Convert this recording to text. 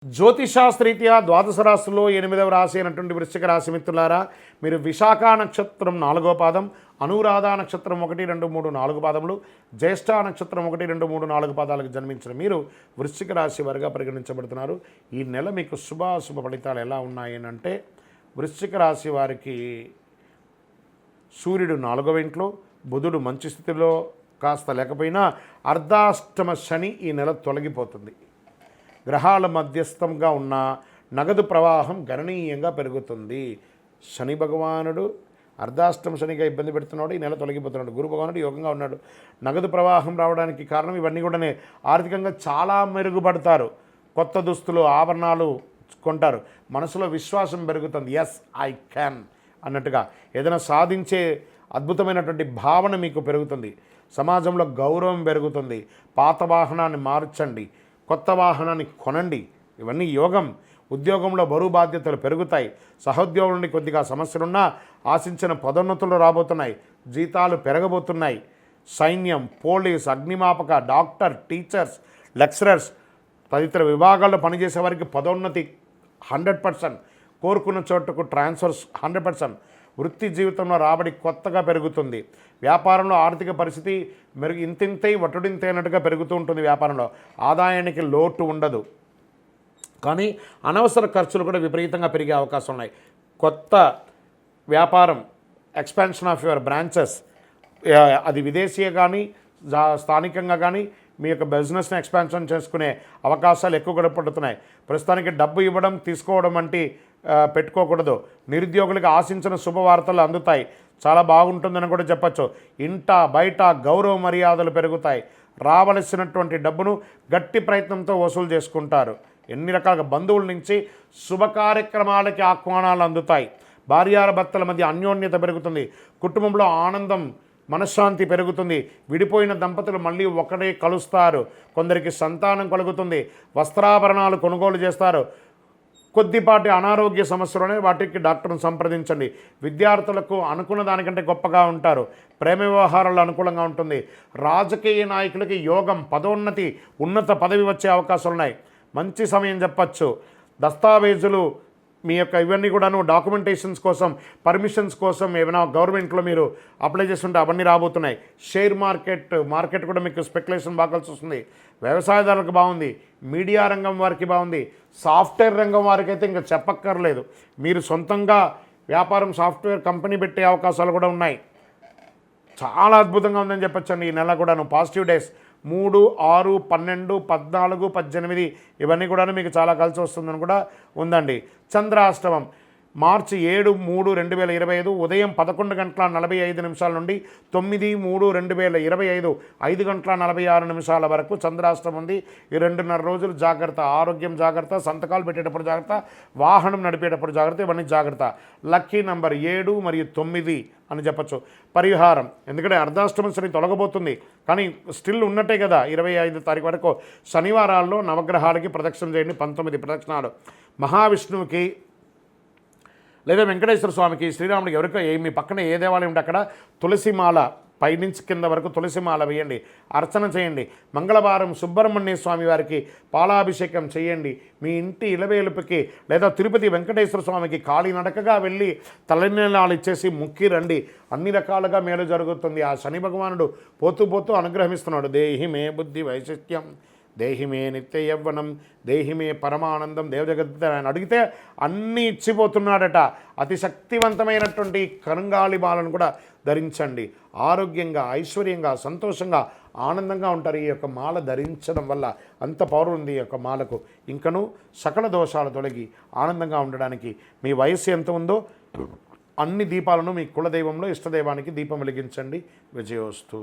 జ్యోతిషాస్త్రీత్యా ద్వాదశ రాశుల్లో 8వ రాశి అయినటువంటి వృశ్చిక రాశి మిత్రులారా, మీరు విశాఖ నక్షత్రం 4వ పాదం, అనురాధ నక్షత్రం 1, 2, 3, 4 పాదములు, జ్యేష్ఠ నక్షత్రం 1, 2, 3, 4 పాదాలకు జన్మించిన మీరు వృశ్చిక రాశి వారిగా పరిగణించబడుతున్నారు. ఈ నెల మీకు శుభాశుభ ఫలితాలు ఎలా ఉన్నాయి అంటే, వృశ్చిక రాశి వారికి సూర్యుడు 4వ ఇంట్లో, బుధుడు మంచి స్థితిలో కాస్త లేకపోయినా అర్ధాష్టమ శని ఈ నెల తొలగిపోతుంది. గ్రహాల మధ్యస్థంగా ఉన్న నగదు ప్రవాహం గణనీయంగా పెరుగుతుంది. శని భగవానుడు అర్ధాష్టమ శనిగా ఇబ్బంది పెడుతున్నాడు, ఈ నెల తొలగిపోతున్నాడు. గురు భగవానుడు యోగంగా ఉన్నాడు. నగదు ప్రవాహం రావడానికి కారణం ఇవన్నీ కూడా ఆర్థికంగా చాలా మెరుగుపడతారు. కొత్త దుస్తులు, ఆభరణాలు కొంటారు. మనసులో విశ్వాసం పెరుగుతుంది. ఎస్ ఐ క్యాన్ అన్నట్టుగా ఏదైనా సాధించే అద్భుతమైనటువంటి భావన మీకు పెరుగుతుంది. సమాజంలో గౌరవం పెరుగుతుంది. పాత వాహనాన్ని మార్చండి, కొత్త వాహనాన్ని కొనండి. ఇవన్నీ యోగం. ఉద్యోగంలో బరువు బాధ్యతలు పెరుగుతాయి. సహోద్యోగుల నుండి కొద్దిగా సమస్యలున్నా ఆశించిన పదోన్నతులు రాబోతున్నాయి. జీతాలు పెరగబోతున్నాయి. సైన్యం, పోలీస్, అగ్నిమాపక, డాక్టర్, టీచర్స్, లెక్చరర్స్ తదితర విభాగాల్లో పనిచేసే వారికి పదోన్నతి 100%, కోరుకున్న చోటుకు ట్రాన్స్ఫర్స్ 100%. వృత్తి జీవితంలో రాబడి కొత్తగా పెరుగుతుంది. వ్యాపారంలో ఆర్థిక పరిస్థితి ఇంతింతై వటుడింతే అన్నట్టుగా పెరుగుతూ ఉంటుంది. వ్యాపారంలో ఆదాయానికి లోటు ఉండదు, కానీ అనవసర ఖర్చులు కూడా విపరీతంగా పెరిగే అవకాశం ఉన్నాయి. కొత్త వ్యాపారం, ఎక్స్పాన్షన్ ఆఫ్ యువర్ బ్రాంచెస్, అది విదేశీయ కానీ స్థానికంగా కానీ మీ యొక్క బిజినెస్ని ఎక్స్పాన్షన్ చేసుకునే అవకాశాలు ఎక్కువ పడుతున్నాయి. ప్రస్తుతానికి డబ్బు ఇవ్వడం, తీసుకోవడం వంటి పెట్టుకోకూడదు. నిరుద్యోగులకు ఆశించిన శుభవార్తలు అందుతాయి. చాలా బాగుంటుందని కూడా చెప్పచ్చు. ఇంట బయట గౌరవ మర్యాదలు పెరుగుతాయి. రావలసినటువంటి డబ్బును గట్టి ప్రయత్నంతో వసూలు చేసుకుంటారు. ఎన్ని రకాల బంధువుల నుంచి శుభ కార్యక్రమాలకి ఆహ్వానాలు అందుతాయి. భార్యాభర్తల మధ్య అన్యోన్యత పెరుగుతుంది. కుటుంబంలో ఆనందం, మనశ్శాంతి పెరుగుతుంది. విడిపోయిన దంపతులు మళ్ళీ ఒకటే కలుస్తారు. కొందరికి సంతానం కలుగుతుంది. వస్త్రాభరణాలు కొనుగోలు చేస్తారు. కొద్దిపాటి అనారోగ్య సమస్యలునే వాటికి డాక్టర్ను సంప్రదించండి. విద్యార్థులకు అనుకున్న దానికంటే గొప్పగా ఉంటారు. ప్రేమ వ్యవహారాలు అనుకూలంగా ఉంటుంది. రాజకీయ నాయకులకి యోగం, పదోన్నతి, ఉన్నత పదవి వచ్చే అవకాశాలు ఉన్నాయి. మంచి సమయం చెప్పచ్చు. దస్తావేజులు మీ యొక్క ఇవన్నీ కూడాను డాక్యుమెంటేషన్స్ కోసం, పర్మిషన్స్ కోసం ఏమైనా గవర్నమెంట్లో మీరు అప్లై చేస్తుంటే అవన్నీ రాబోతున్నాయి. షేర్ మార్కెట్ కూడా మీకు స్పెక్యులేషన్ బాగా కలిసి వస్తుంది. వ్యవసాయదారులకు బాగుంది. మీడియా రంగం వారికి బాగుంది. సాఫ్ట్వేర్ రంగం వారికి అయితే ఇంకా చెప్పక్కర్లేదు. మీరు సొంతంగా వ్యాపారం, సాఫ్ట్వేర్ కంపెనీ పెట్టే అవకాశాలు కూడా ఉన్నాయి. చాలా అద్భుతంగా ఉందని చెప్పొచ్చండి. ఈ నెల కూడాను పాజిటివ్ డేస్ 3, 6, 12, 14, 18 ఇవన్నీ కూడా మీకు చాలా కలిసి వస్తుందని కూడా ఉందండి. చంద్రాష్టమం మార్చి 7, 3, 2025 ఉదయం 11:45 నుండి 9, 3, 2025 5:46 వరకు చంద్రాష్టమం ఉంది. ఈ 2.5 రోజులు జాగ్రత్త. ఆరోగ్యం జాగ్రత్త, సంతకాలు పెట్టేటప్పుడు జాగ్రత్త, వాహనం నడిపేటప్పుడు జాగ్రత్త, ఇవన్నీ జాగ్రత్త. లక్కీ నంబర్ 7 మరియు 9 అని చెప్పచ్చు. పరిహారం, ఎందుకంటే అర్ధాష్టమ శని తొలగబోతుంది, కానీ స్టిల్ ఉన్నట్టే కదా 25 తారీఖు వరకు. శనివారాల్లో నవగ్రహాలకి ప్రదక్షిణ చేయండి. 19 ప్రదక్షిణాలు. మహావిష్ణువుకి లేదా వెంకటేశ్వర స్వామికి, శ్రీరాముడికి, ఎవరికో మీ పక్కన ఏ దేవాలయం ఉంటే అక్కడ తులసిమాల పైనుంచి కింద వరకు తులసిమాల వేయండి. అర్చన చేయండి. మంగళవారం సుబ్రహ్మణ్య స్వామి వారికి పాలాభిషేకం చేయండి. మీ ఇంటి ఇలవేలుపుకి లేదా తిరుపతి వెంకటేశ్వర స్వామికి కాలినడకగా వెళ్ళి తలనీలాలు ఇచ్చేసి ముక్కి రండి. అన్ని రకాలుగా మేలు జరుగుతుంది. ఆ శని భగవానుడు పోతూ అనుగ్రహిస్తున్నాడు. దేహి మే బుద్ధి వైశిష్ట్యం, దేహిమే నిత్య యవ్వనం, దేహిమే పరమానందం, దేవజగత్ ఆయన అడిగితే అన్నీ ఇచ్చిపోతున్నాడట. అతి శక్తివంతమైనటువంటి కరుంగాలి మాలను కూడా ధరించండి. ఆరోగ్యంగా, ఐశ్వర్యంగా, సంతోషంగా, ఆనందంగా ఉంటారు. ఈ యొక్క మాల ధరించడం వల్ల అంత పవర్ ఉంది ఈ యొక్క మాలకు. ఇంకనూ సకల దోషాలు తొలగి ఆనందంగా ఉండడానికి మీ వయస్సు ఎంత ఉందో అన్ని దీపాలను మీ కులదైవంలో ఇష్టదైవానికి దీపం వెలిగించండి. విజయోస్తు.